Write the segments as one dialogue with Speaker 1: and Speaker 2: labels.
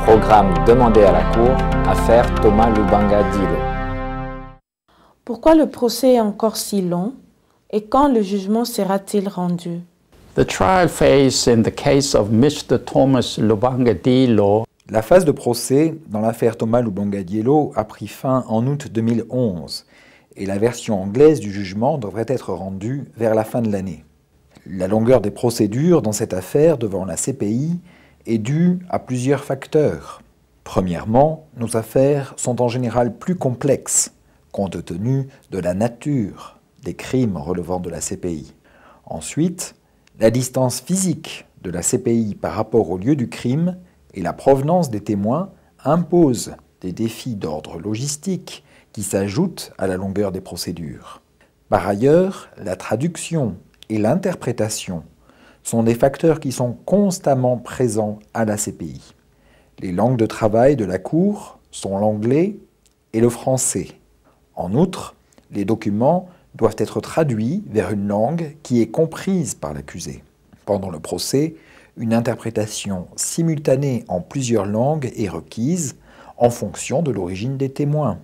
Speaker 1: Programme demandé à la Cour, affaire Thomas Lubanga Dilo.
Speaker 2: Pourquoi le procès est encore si long et quand le jugement sera-t-il rendu?
Speaker 3: The trial phase in the case of Mr. Thomas Lubanga Dilo.
Speaker 4: La phase de procès dans l'affaire Thomas Lubanga Dilo a pris fin en août 2011 et la version anglaise du jugement devrait être rendue vers la fin de l'année. La longueur des procédures dans cette affaire devant la CPI est due à plusieurs facteurs. Premièrement, nos affaires sont en général plus complexes, compte tenu de la nature des crimes relevant de la CPI. Ensuite, la distance physique de la CPI par rapport au lieu du crime et la provenance des témoins imposent des défis d'ordre logistique qui s'ajoutent à la longueur des procédures. Par ailleurs, la traduction et l'interprétation sont des facteurs qui sont constamment présents à la CPI. Les langues de travail de la Cour sont l'anglais et le français. En outre, les documents doivent être traduits vers une langue qui est comprise par l'accusé. Pendant le procès, une interprétation simultanée en plusieurs langues est requise en fonction de l'origine des témoins.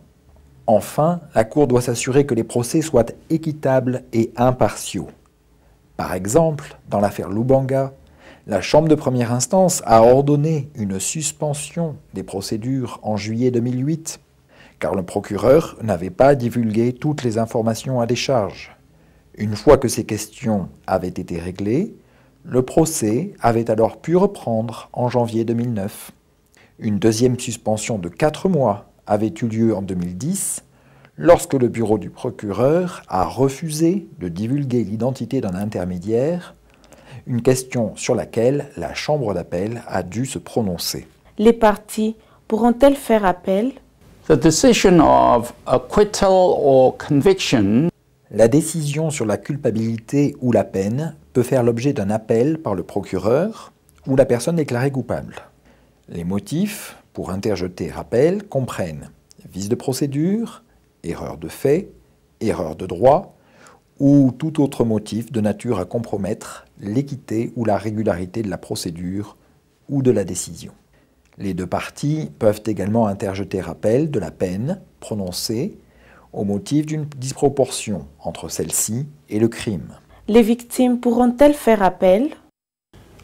Speaker 4: Enfin, la Cour doit s'assurer que les procès soient équitables et impartiaux. Par exemple, dans l'affaire Lubanga, la Chambre de première instance a ordonné une suspension des procédures en juillet 2008, car le procureur n'avait pas divulgué toutes les informations à décharge. Une fois que ces questions avaient été réglées, le procès avait alors pu reprendre en janvier 2009. Une deuxième suspension de 4 mois avait eu lieu en 2010, lorsque le bureau du procureur a refusé de divulguer l'identité d'un intermédiaire, une question sur laquelle la Chambre d'appel a dû se prononcer.
Speaker 2: Les parties pourront-elles faire appel?
Speaker 3: The decision of acquittal or conviction.
Speaker 4: La décision sur la culpabilité ou la peine peut faire l'objet d'un appel par le procureur ou la personne déclarée coupable. Les motifs pour interjeter appel comprennent vice de procédure, erreur de fait, erreur de droit ou tout autre motif de nature à compromettre l'équité ou la régularité de la procédure ou de la décision. Les deux parties peuvent également interjeter appel de la peine prononcée au motif d'une disproportion entre celle-ci et le crime.
Speaker 2: Les victimes pourront-elles faire appel?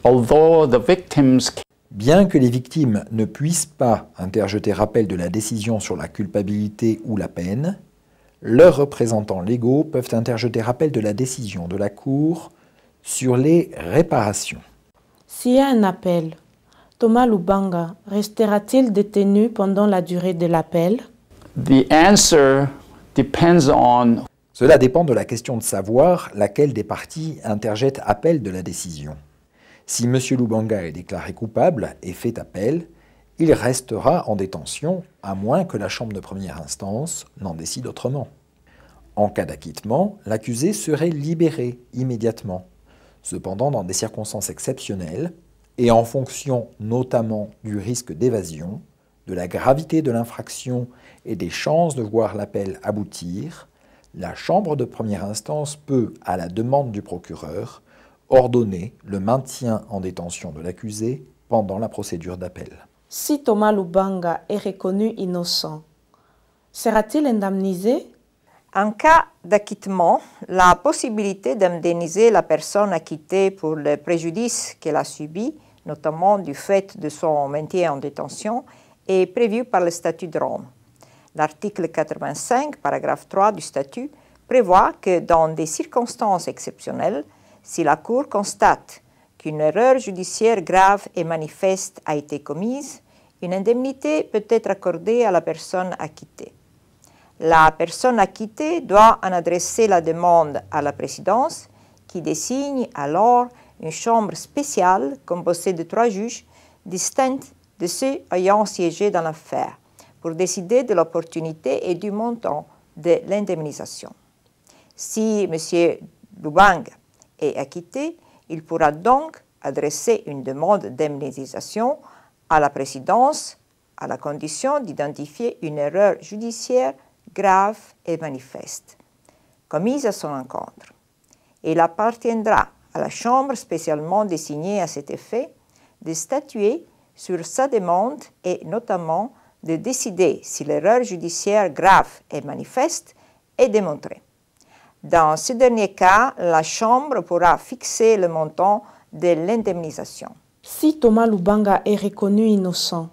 Speaker 3: Although the victims.
Speaker 4: Bien que les victimes ne puissent pas interjeter appel de la décision sur la culpabilité ou la peine, leurs représentants légaux peuvent interjeter appel de la décision de la Cour sur les réparations.
Speaker 2: S'il y a un appel, Thomas Lubanga restera-t-il détenu pendant la durée de l'appel?
Speaker 3: The answer depends on.
Speaker 4: Cela dépend de la question de savoir laquelle des parties interjette appel de la décision. Si M. Lubanga est déclaré coupable et fait appel, il restera en détention à moins que la Chambre de première instance n'en décide autrement. En cas d'acquittement, l'accusé serait libéré immédiatement. Cependant, dans des circonstances exceptionnelles, et en fonction notamment du risque d'évasion, de la gravité de l'infraction et des chances de voir l'appel aboutir, la Chambre de première instance peut, à la demande du procureur, ordonner le maintien en détention de l'accusé pendant la procédure d'appel.
Speaker 2: Si Thomas Lubanga est reconnu innocent, sera-t-il indemnisé?
Speaker 5: En cas d'acquittement, la possibilité d'indemniser la personne acquittée pour le préjudice qu'elle a subi, notamment du fait de son maintien en détention, est prévue par le statut de Rome. L'article 85, paragraphe 3 du statut, prévoit que dans des circonstances exceptionnelles, si la Cour constate qu'une erreur judiciaire grave et manifeste a été commise, une indemnité peut être accordée à la personne acquittée. La personne acquittée doit en adresser la demande à la présidence qui désigne alors une chambre spéciale composée de 3 juges distincts de ceux ayant siégé dans l'affaire pour décider de l'opportunité et du montant de l'indemnisation. Si M. Lubanga est acquitté, il pourra donc adresser une demande d'indemnisation à la présidence à la condition d'identifier une erreur judiciaire grave et manifeste commise à son encontre. Il appartiendra à la Chambre spécialement désignée à cet effet de statuer sur sa demande et notamment de décider si l'erreur judiciaire grave et manifeste est démontrée. Dans ce dernier cas, la Chambre pourra fixer le montant de l'indemnisation.
Speaker 2: Si Thomas Lubanga est reconnu innocent,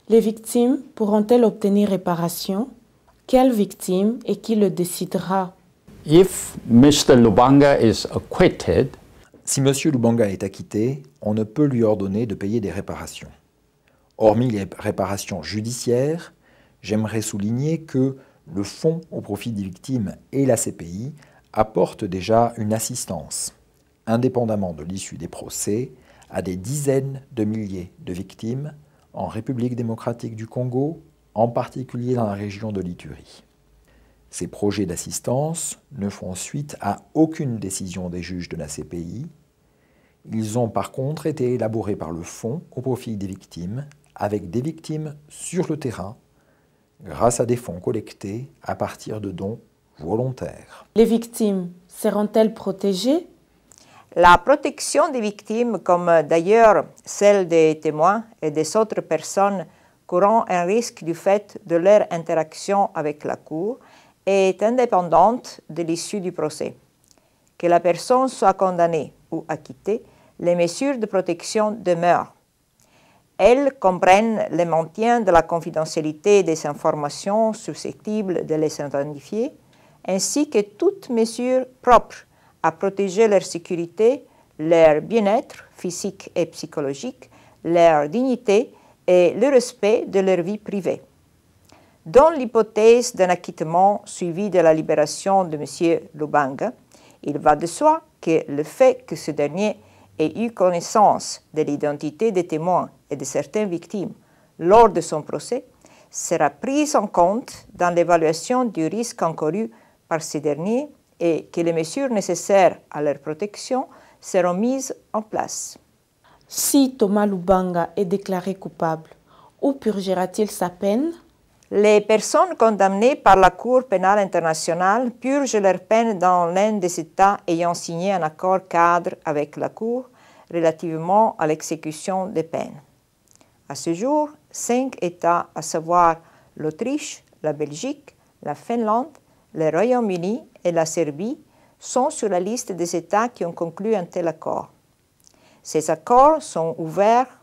Speaker 2: les victimes pourront-elles obtenir réparation? Quelle victime et qui le décidera?
Speaker 3: If Mr. Lubanga is acquitted,
Speaker 4: si M. Lubanga est acquitté, on ne peut lui ordonner de payer des réparations. Hormis les réparations judiciaires, j'aimerais souligner que le Fonds au profit des victimes et la CPI apportent déjà une assistance, indépendamment de l'issue des procès, à des dizaines de milliers de victimes en République démocratique du Congo, en particulier dans la région de l'Ituri. Ces projets d'assistance ne font suite à aucune décision des juges de la CPI. Ils ont par contre été élaborés par le Fonds au profit des victimes, avec des victimes sur le terrain, grâce à des fonds collectés à partir de dons volontaires.
Speaker 2: Les victimes seront-elles protégées?
Speaker 5: La protection des victimes, comme d'ailleurs celle des témoins et des autres personnes courant un risque du fait de leur interaction avec la Cour, est indépendante de l'issue du procès. Que la personne soit condamnée ou acquittée, les mesures de protection demeurent. Elles comprennent le maintien de la confidentialité des informations susceptibles de les identifier, ainsi que toutes mesures propres à protéger leur sécurité, leur bien-être physique et psychologique, leur dignité et le respect de leur vie privée. Dans l'hypothèse d'un acquittement suivi de la libération de M. Lubanga, il va de soi que le fait que ce dernier ait eu connaissance de l'identité des témoins et de certaines victimes lors de son procès sera pris en compte dans l'évaluation du risque encouru par ces derniers et que les mesures nécessaires à leur protection seront mises en place.
Speaker 2: Si Thomas Lubanga est déclaré coupable, où purgera-t-il sa peine?
Speaker 5: Les personnes condamnées par la Cour pénale internationale purgent leur peine dans l'un des États ayant signé un accord cadre avec la Cour relativement à l'exécution des peines. À ce jour, 5 États, à savoir l'Autriche, la Belgique, la Finlande, le Royaume-Uni et la Serbie, sont sur la liste des États qui ont conclu un tel accord. Ces accords sont ouverts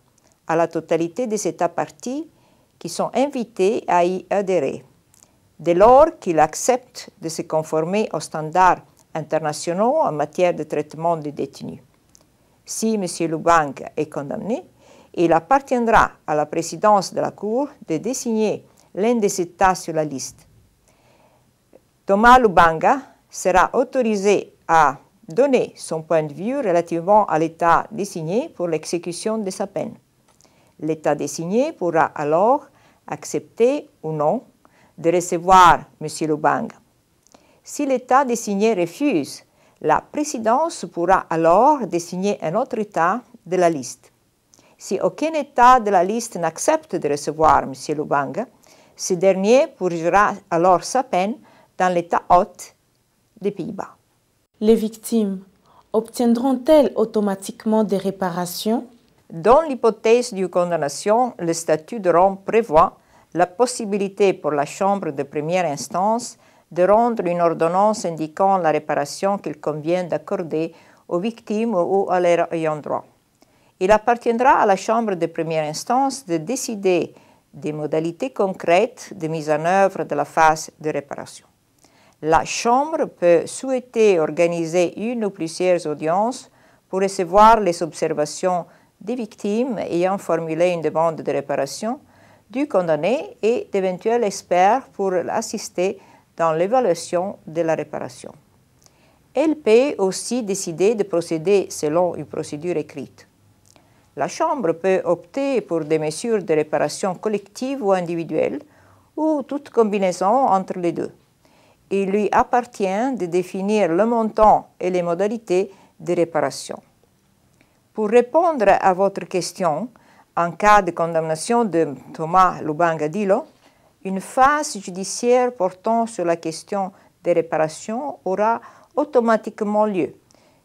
Speaker 5: à la totalité des États partis qui sont invités à y adhérer, dès lors qu'ils acceptent de se conformer aux standards internationaux en matière de traitement des détenus. Si M. Lubanga est condamné, il appartiendra à la présidence de la Cour de désigner l'un des États sur la liste. Thomas Lubanga sera autorisé à donner son point de vue relativement à l'État désigné pour l'exécution de sa peine. L'État désigné pourra alors accepter ou non de recevoir M. Lubanga. Si l'État désigné refuse, la présidence pourra alors désigner un autre État de la liste. Si aucun État de la liste n'accepte de recevoir M. Lubanga, ce dernier purgera alors sa peine dans l'État hôte des Pays-Bas.
Speaker 2: Les victimes obtiendront-elles automatiquement des réparations?
Speaker 5: Dans l'hypothèse de condamnation, le statut de Rome prévoit la possibilité pour la Chambre de première instance de rendre une ordonnance indiquant la réparation qu'il convient d'accorder aux victimes ou à leurs ayants droit. Il appartiendra à la Chambre de première instance de décider des modalités concrètes de mise en œuvre de la phase de réparation. La Chambre peut souhaiter organiser une ou plusieurs audiences pour recevoir les observations des victimes ayant formulé une demande de réparation, du condamné et d'éventuels experts pour assister dans l'évaluation de la réparation. Elle peut aussi décider de procéder selon une procédure écrite. La Chambre peut opter pour des mesures de réparation collective ou individuelle, ou toute combinaison entre les deux. Il lui appartient de définir le montant et les modalités de réparation. Pour répondre à votre question, en cas de condamnation de Thomas Lubanga Dilo, une phase judiciaire portant sur la question des réparations aura automatiquement lieu.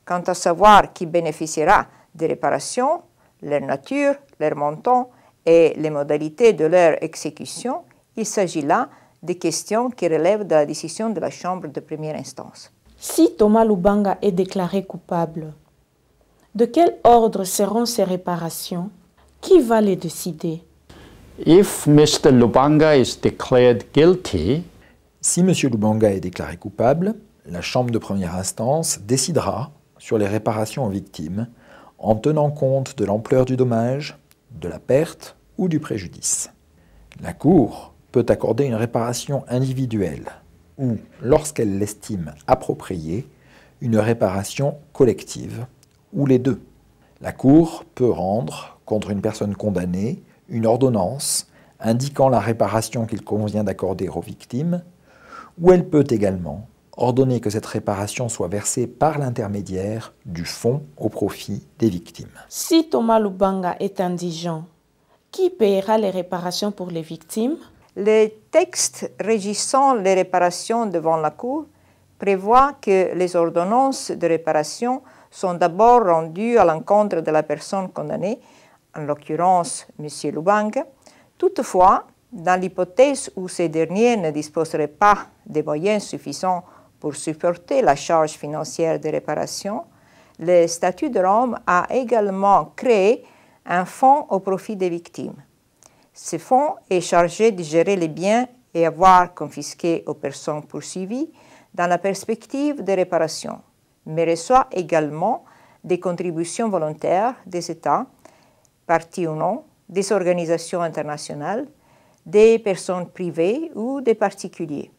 Speaker 5: Quant à savoir qui bénéficiera des réparations, leur nature, leur montant et les modalités de leur exécution, il s'agit là de questions qui relèvent de la décision de la Chambre de première instance.
Speaker 2: Si Thomas Lubanga est déclaré coupable, de quel ordre seront ces réparations? Qui va les décider?
Speaker 3: If Mr. Lubanga is declared guilty,
Speaker 4: si M. Lubanga est déclaré coupable, la Chambre de première instance décidera sur les réparations aux victimes en tenant compte de l'ampleur du dommage, de la perte ou du préjudice. La Cour peut accorder une réparation individuelle ou, lorsqu'elle l'estime appropriée, une réparation collective, ou les deux. La Cour peut rendre, contre une personne condamnée, une ordonnance indiquant la réparation qu'il convient d'accorder aux victimes, ou elle peut également ordonner que cette réparation soit versée par l'intermédiaire du fonds au profit des victimes.
Speaker 2: Si Thomas Lubanga est indigent, qui paiera les réparations pour les victimes?
Speaker 5: Les textes régissant les réparations devant la Cour prévoient que les ordonnances de réparation sont d'abord rendues à l'encontre de la personne condamnée, en l'occurrence M. Lubanga. Toutefois, dans l'hypothèse où ces derniers ne disposeraient pas des moyens suffisants pour supporter la charge financière des réparations, le statut de Rome a également créé un fonds au profit des victimes. Ce fonds est chargé de gérer les biens et avoirs confisqués aux personnes poursuivies dans la perspective des réparations, mais reçoit également des contributions volontaires des États, partis ou non, des organisations internationales, des personnes privées ou des particuliers.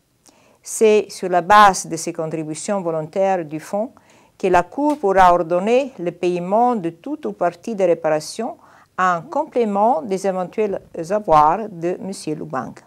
Speaker 5: C'est sur la base de ces contributions volontaires du fonds que la Cour pourra ordonner le paiement de tout ou partie des réparations en complément des éventuels avoirs de M. Lubanga.